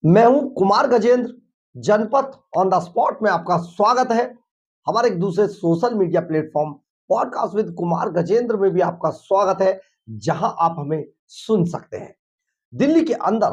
मैं हूं कुमार गजेंद्र। जनपथ on the spot में आपका स्वागत है। हमारे एक दूसरे social media platform podcast with Kumar Gajendra में भी आपका स्वागत है, जहां आप हमें सुन सकते हैं। दिल्ली के अंदर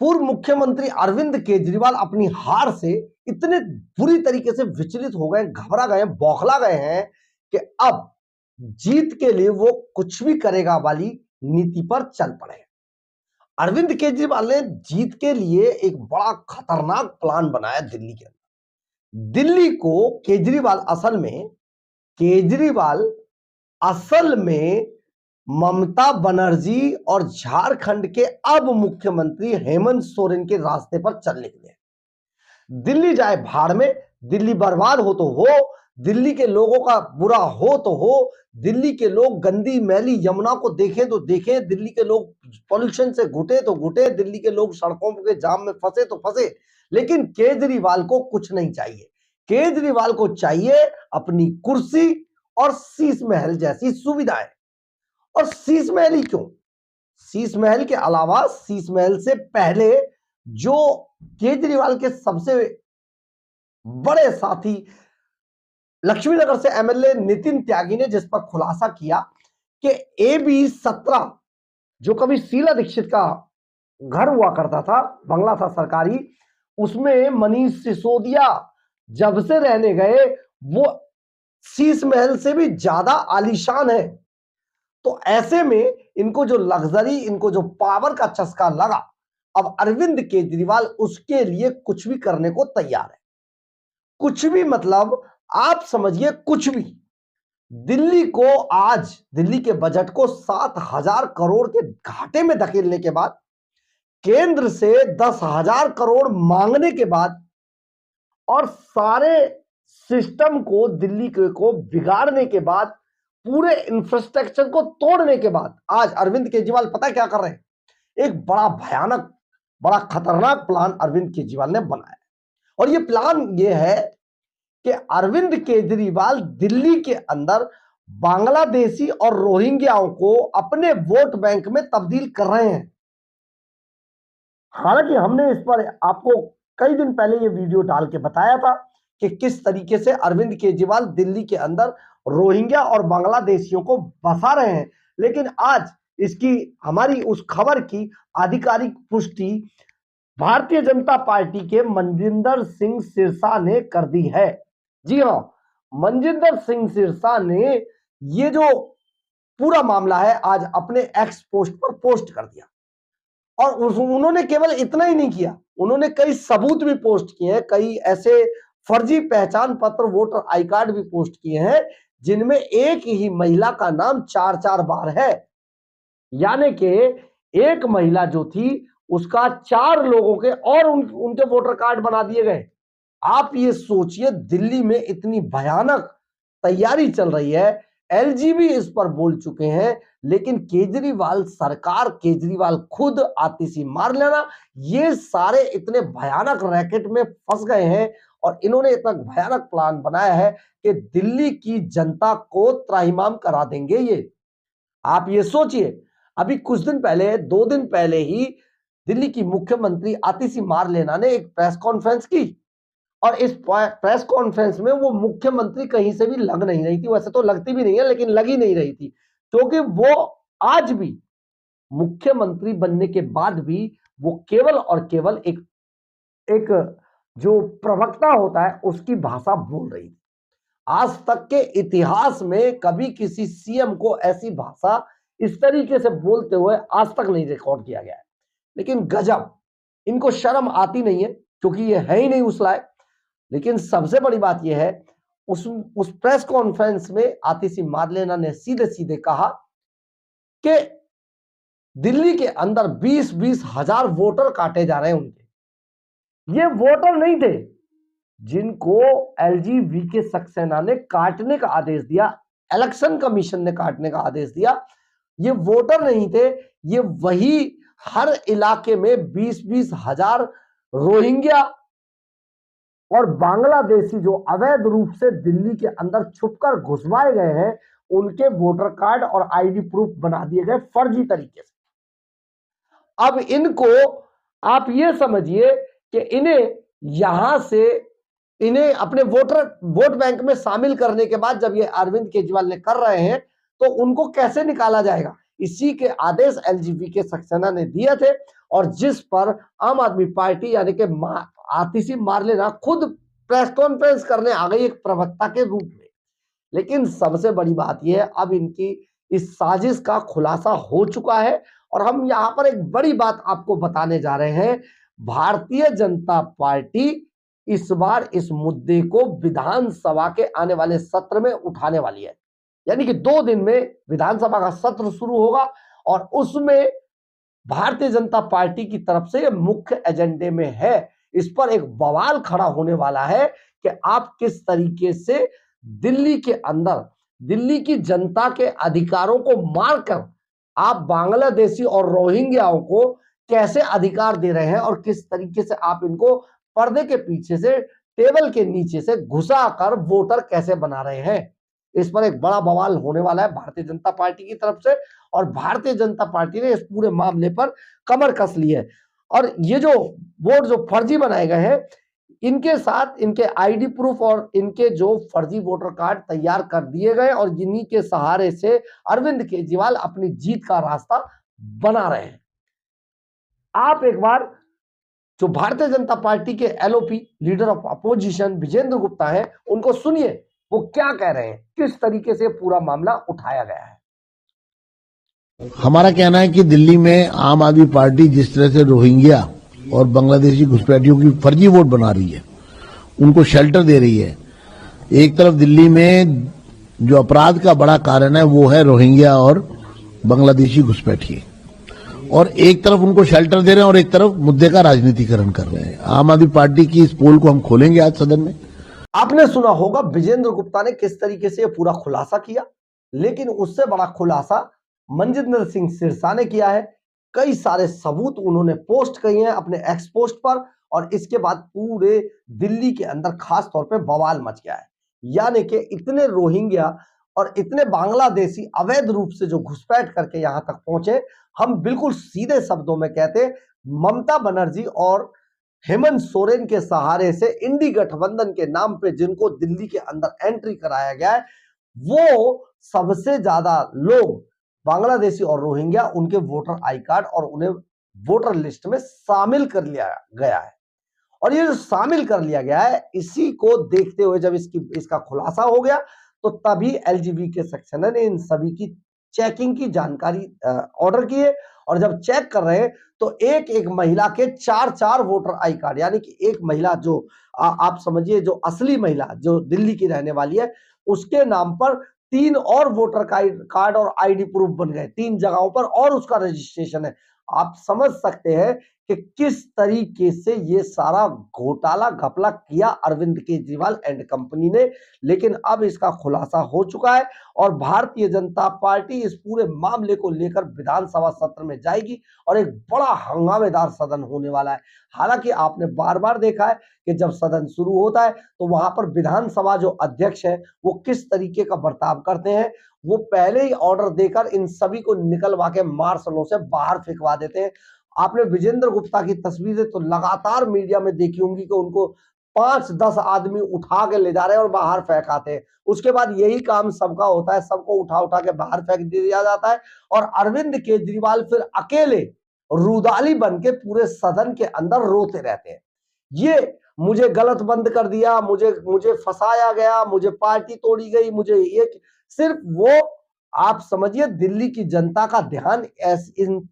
पूर्व मुख्यमंत्री अरविंद केजरीवाल अपनी हार से इतने बुरी तरीके से विचलित हो गए, घबरा गए, बौखला गए हैं कि अब जीत के लिए वो कुछ भी करेगा वाली नीति पर चल पड़े। अरविंद केजरीवाल ने जीत के लिए एक बड़ा खतरनाक प्लान बनाया दिल्ली के अंदर। केजरीवाल असल में ममता बनर्जी और झारखंड के अब मुख्यमंत्री हेमंत सोरेन के रास्ते पर चल निकले। दिल्ली जाए भाड़ में, दिल्ली बर्बाद हो तो हो, दिल्ली के लोगों का बुरा हो तो हो, दिल्ली के लोग गंदी मैली यमुना को देखें तो देखें, दिल्ली के लोग पॉल्यूशन से घुटे तो घुटे, दिल्ली के लोग सड़कों के जाम में फंसे तो फंसे, लेकिन केजरीवाल को कुछ नहीं चाहिए। केजरीवाल को चाहिए अपनी कुर्सी और शीश महल जैसी सुविधाएं। और शीश महल ही क्यों, शीश महल के अलावा शीश महल से पहले जो केजरीवाल के सबसे बड़े साथी लक्ष्मीनगर से एमएलए नितिन त्यागी ने जिस पर खुलासा किया कि AB 17 जो कभी शीला दीक्षित का घर हुआ करता था, बंगला था सरकारी, उसमें मनीष सिसोदिया जब से रहने गए वो शीश महल से भी ज्यादा आलीशान है। तो ऐसे में इनको जो लग्जरी, इनको जो पावर का चस्का लगा, अब अरविंद केजरीवाल उसके लिए कुछ भी करने को तैयार है। कुछ भी मतलब आप समझिए कुछ भी। दिल्ली के बजट को 7,000 करोड़ के घाटे में धकेलने के बाद, केंद्र से 10,000 करोड़ मांगने के बाद और सारे सिस्टम को दिल्ली को बिगाड़ने के बाद, पूरे इंफ्रास्ट्रक्चर को तोड़ने के बाद, आज अरविंद केजरीवाल पता क्या कर रहे हैं? एक बड़ा भयानक, बड़ा खतरनाक प्लान अरविंद केजरीवाल ने बनाया। और यह प्लान यह है कि अरविंद केजरीवाल दिल्ली के अंदर बांग्लादेशी और रोहिंग्याओं को अपने वोट बैंक में तब्दील कर रहे हैं। हालांकि हमने इस पर आपको कई दिन पहले यह वीडियो डाल के बताया था कि किस तरीके से अरविंद केजरीवाल दिल्ली के अंदर रोहिंग्या और बांग्लादेशियों को बसा रहे हैं। लेकिन आज इसकी, हमारी उस खबर की आधिकारिक पुष्टि भारतीय जनता पार्टी के मनजिंदर सिंह सिरसा ने कर दी है। जी हां, मनजिंदर सिंह सिरसा ने ये जो पूरा मामला है आज अपने एक्स पोस्ट पर पोस्ट कर दिया। और उन्होंने केवल इतना ही नहीं किया, उन्होंने कई सबूत भी पोस्ट किए हैं, कई ऐसे फर्जी पहचान पत्र, वोटर आई कार्ड भी पोस्ट किए हैं जिनमें एक ही महिला का नाम 4-4 बार है। यानी कि एक महिला जो थी उसका 4 लोगों के और उनके वोटर कार्ड बना दिए गए। आप ये सोचिए, दिल्ली में इतनी भयानक तैयारी चल रही है, एलजी भी इस पर बोल चुके हैं, लेकिन केजरीवाल सरकार, केजरीवाल खुद, आतिशी मार लेना, ये सारे इतने भयानक रैकेट में फंस गए हैं और इन्होंने इतना भयानक प्लान बनाया है कि दिल्ली की जनता को त्राहिमाम करा देंगे ये। आप ये सोचिए, अभी कुछ दिन पहले, 2 दिन पहले ही दिल्ली की मुख्यमंत्री आतिशी मारलेना ने एक प्रेस कॉन्फ्रेंस की और इस प्रेस कॉन्फ्रेंस में वो मुख्यमंत्री कहीं से भी लग नहीं रही थी। वैसे तो लगती भी नहीं है, लेकिन लगी नहीं रही थी, क्योंकि वो आज भी मुख्यमंत्री बनने के बाद भी वो केवल और केवल एक जो प्रवक्ता होता है उसकी भाषा बोल रही थी। आज तक के इतिहास में कभी किसी सीएम को ऐसी भाषा इस तरीके से बोलते हुए आज तक नहीं रिकॉर्ड किया गया है। लेकिन गजब, इनको शर्म आती नहीं है, क्योंकि ये है ही नहीं उस लायक। लेकिन सबसे बड़ी बात यह है, उस प्रेस कॉन्फ्रेंस में आतिशी मारलेना ने सीधे सीधे कहा कि दिल्ली के अंदर 20-20 हजार वोटर काटे जा रहे हैं उनके। ये वोटर नहीं थे जिनको LGV सक्सेना ने काटने का आदेश दिया, इलेक्शन कमीशन ने काटने का आदेश दिया। ये वोटर नहीं थे, ये वही हर इलाके में 20-20 हजार रोहिंग्या और बांग्लादेशी जो अवैध रूप से दिल्ली के अंदर छुपकर घुसवाए गए हैं, उनके वोटर कार्ड और ID प्रूफ बना दिए गए फर्जी तरीके से। अब इनको आप ये समझिए कि इन्हें अपने वोट बैंक में शामिल करने के बाद जब ये अरविंद केजरीवाल ने कर रहे हैं तो उनको कैसे निकाला जाएगा, इसी के आदेश एलजीबी के सक्सेना ने दिए थे और जिस पर आम आदमी पार्टी यानी कि आतिशी मार्लेना खुद प्रेस कॉन्फ्रेंस करने आ गई एक प्रवक्ता के रूप में। लेकिन सबसे बड़ी बात यह है अब इनकी इस साजिश का खुलासा हो चुका है और हम यहां पर एक बड़ी बात आपको बताने जा रहे हैं। भारतीय जनता पार्टी इस बार इस मुद्दे को विधानसभा के आने वाले सत्र में उठाने वाली है, यानी कि 2 दिन में विधानसभा का सत्र शुरू होगा और उसमें भारतीय जनता पार्टी की तरफ से मुख्य एजेंडे में है। इस पर एक बवाल खड़ा होने वाला है कि आप किस तरीके से दिल्ली के अंदर दिल्ली की जनता के अधिकारों को मारकर आप बांग्लादेशी और रोहिंग्याओं को कैसे अधिकार दे रहे हैं और किस तरीके से आप इनको पर्दे के पीछे से टेबल के नीचे से घुसा कर वोटर कैसे बना रहे हैं। इस पर एक बड़ा बवाल होने वाला है भारतीय जनता पार्टी की तरफ से और भारतीय जनता पार्टी ने इस पूरे मामले पर कमर कस ली है। और ये जो वोट जो फर्जी बनाए गए हैं इनके साथ इनके आईडी प्रूफ और इनके जो फर्जी वोटर कार्ड तैयार कर दिए गए और जिन्हीं के सहारे से अरविंद केजरीवाल अपनी जीत का रास्ता बना रहे हैं। आप एक बार जो भारतीय जनता पार्टी के LOP leader of opposition Vijender Gupta हैं उनको सुनिए वो क्या कह रहे हैं, किस तरीके से पूरा मामला उठाया गया है। हमारा कहना है कि दिल्ली में आम आदमी पार्टी जिस तरह से रोहिंग्या और बांग्लादेशी घुसपैठियों की फर्जी वोट बना रही है, उनको शेल्टर दे रही है। एक तरफ दिल्ली में जो अपराध का बड़ा कारण है वो है रोहिंग्या और बांग्लादेशी घुसपैठी, और एक तरफ उनको शेल्टर दे रहे हैं और एक तरफ मुद्दे का राजनीतिकरण कर रहे हैं। आम आदमी पार्टी की इस पोल को हम खोलेंगे आज सदन में। आपने सुना होगा विजेंद्र गुप्ता ने किस तरीके से पूरा खुलासा किया, लेकिन उससे बड़ा खुलासा मनजिंदर सिंह सिरसा ने किया है। कई सारे सबूत उन्होंने पोस्ट किए हैं अपने एक्स पोस्ट पर और इसके बाद पूरे दिल्ली के अंदर खास तौर पे बवाल मच गया है। यानी कि इतने रोहिंग्या और इतने बांग्लादेशी अवैध रूप से जो घुसपैठ करके यहां तक पहुंचे, हम बिल्कुल सीधे शब्दों में कहते ममता बनर्जी और हेमंत सोरेन के सहारे से इंडी गठबंधन के नाम पे जिनको दिल्ली के अंदर एंट्री कराया गया है, वो सबसे ज्यादा लोग बांग्लादेशी और रोहिंग्या उनके वोटर आई कार्ड और उन्हें वोटर लिस्ट में शामिल कर लिया गया है। और ये जो शामिल कर लिया गया है इसी को देखते हुए जब इसका खुलासा हो गया तो तभी एलजीबी के सेक्शन ने इन सभी की चेकिंग की जानकारी ऑर्डर की है और जब चेक कर रहे हैं तो एक एक महिला के 4-4 वोटर आई कार्ड, यानी कि एक महिला जो आप समझिए जो असली महिला जो दिल्ली की रहने वाली है उसके नाम पर 3 और वोटर कार्ड और आईडी प्रूफ बन गए 3 जगहों पर और उसका रजिस्ट्रेशन है। आप समझ सकते हैं कि किस तरीके से ये सारा घोटाला घपला किया अरविंद केजरीवाल एंड कंपनी ने। लेकिन अब इसका खुलासा हो चुका है और भारतीय जनता पार्टी इस पूरे मामले को लेकर विधानसभा सत्र में जाएगी और एक बड़ा हंगामेदार सदन होने वाला है। हालांकि आपने बार बार देखा है कि जब सदन शुरू होता है तो वहां पर विधानसभा जो अध्यक्ष है वो किस तरीके का बर्ताव करते हैं, वो पहले ही ऑर्डर देकर इन सभी को निकलवा के मार्शलों से बाहर फेंकवा देते हैं। आपने विजेंद्र गुप्ता की तस्वीरें तो लगातार मीडिया में देखी होंगी कि उनको 5-10 आदमी उठा के ले जा रहे हैं और बाहर फेंकाते हैं। उसके बाद यही काम सबका होता है, सबको उठा उठा के बाहर फेंक दिया जाता है और अरविंद केजरीवाल फिर अकेले रुदाली बन के पूरे सदन के अंदर रोते रहते हैं। ये मुझे गलत बंद कर दिया, मुझे फंसाया गया, मुझे पार्टी तोड़ी गई, मुझे ये सिर्फ वो आप समझिए दिल्ली की जनता का ध्यान इन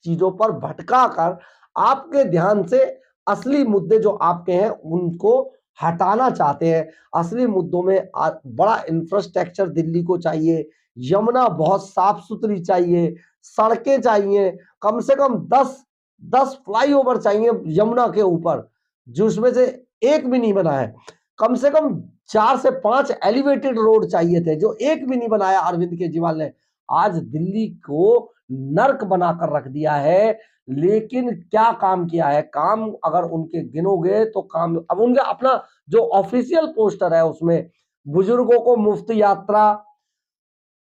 चीजों पर भटका कर आपके ध्यान से असली मुद्दे जो आपके हैं उनको हटाना चाहते हैं। असली मुद्दों में बड़ा इंफ्रास्ट्रक्चर दिल्ली को चाहिए, यमुना बहुत साफ सुथरी चाहिए, सड़कें चाहिए, कम से कम 10 फ्लाईओवर चाहिए यमुना के ऊपर जिसमें से एक भी नहीं बना है। कम से कम 4 से 5 एलिवेटेड रोड चाहिए थे जो एक भी नहीं बनाया अरविंद केजरीवाल ने। आज दिल्ली को नर्क बनाकर रख दिया है। लेकिन क्या काम किया है, काम अगर उनके गिनोगे तो काम अब उनका अपना जो ऑफिशियल पोस्टर है उसमें बुजुर्गों को मुफ्त यात्रा,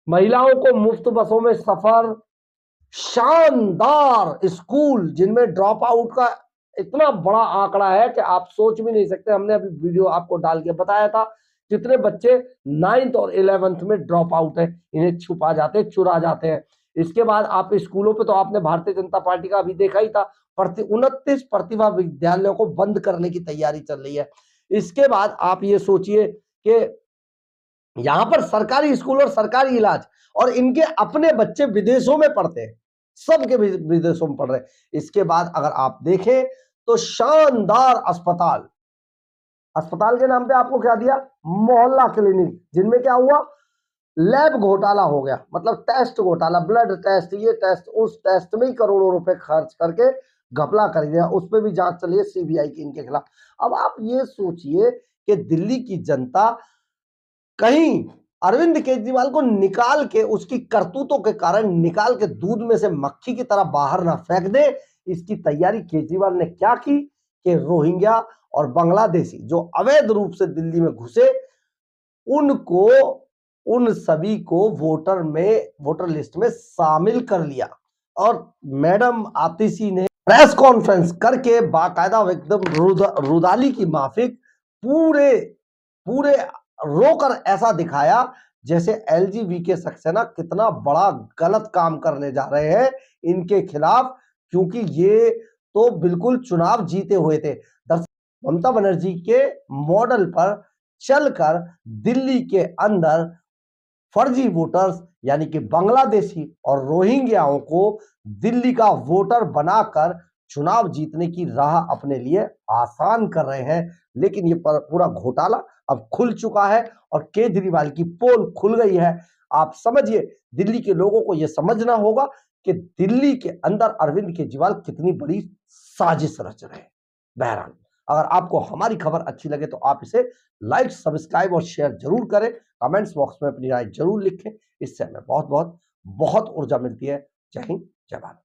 महिलाओं को मुफ्त बसों में सफर, शानदार स्कूल जिनमें ड्रॉप आउट का इतना बड़ा आंकड़ा है कि आप सोच भी नहीं सकते। हमने अभी वीडियो आपको डाल के बताया था कितने बच्चे 9th और 11th में ड्रॉप आउट है, इन्हें छुपा जाते हैं, चुरा जाते हैं। इसके बाद आप स्कूलों पे तो आपने भारतीय जनता पार्टी का अभी देखा ही था, 29 प्रतिभा विद्यालयों को बंद करने की तैयारी चल रही है। इसके बाद आप ये सोचिए कि यहां पर सरकारी स्कूल और सरकारी इलाज, और इनके अपने बच्चे विदेशों में पढ़ते हैं, सबके विदेशों में पढ़ रहे हैं। इसके बाद अगर आप देखें तो शानदार अस्पताल, अस्पताल के नाम पे आपको क्या दिया, मोहल्ला क्लिनिक, जिनमें क्या हुआ, लैब घोटाला हो गया, मतलब टेस्ट घोटाला, ब्लड टेस्ट, ये टेस्ट, उस टेस्ट में ही करोड़ों रुपए खर्च करके घपला कर दिया, उस पर भी जांच चली है सीबीआई की इनके खिलाफ। अब आप ये सोचिए कि दिल्ली की जनता कहीं अरविंद केजरीवाल को निकाल के, उसकी करतूतों के कारण निकाल के दूध में से मक्खी की तरह बाहर ना फेंक दे, इसकी तैयारी केजरीवाल ने क्या की कि रोहिंग्या और बांग्लादेशी जो अवैध रूप से दिल्ली में घुसे, उनको, उन सभी को वोटर लिस्ट में शामिल कर लिया। और मैडम आतिशी ने प्रेस कॉन्फ्रेंस करके बाकायदा एकदम रुदाली की माफिक पूरे पूरे रोकर ऐसा दिखाया जैसे एलजीबी सक्सेना कितना बड़ा गलत काम करने जा रहे हैं इनके खिलाफ, क्योंकि ये तो बिल्कुल चुनाव जीते हुए थे। ममता बनर्जी के मॉडल पर चलकर दिल्ली के अंदर फर्जी वोटर्स यानी कि बांग्लादेशी और रोहिंग्याओं को दिल्ली का वोटर बनाकर चुनाव जीतने की राह अपने लिए आसान कर रहे हैं। लेकिन ये पूरा घोटाला अब खुल चुका है और केजरीवाल की पोल खुल गई है। आप समझिए, दिल्ली के लोगों को यह समझना होगा कि दिल्ली के अंदर अरविंद केजरीवाल कितनी बड़ी साजिश रच रहे हैं। बहरहाल, अगर आपको हमारी खबर अच्छी लगे तो आप इसे लाइक, सब्सक्राइब और शेयर जरूर करें। कमेंट्स बॉक्स में अपनी राय जरूर लिखें, इससे हमें बहुत बहुत बहुत ऊर्जा मिलती है। जय हिंद, जय भारत।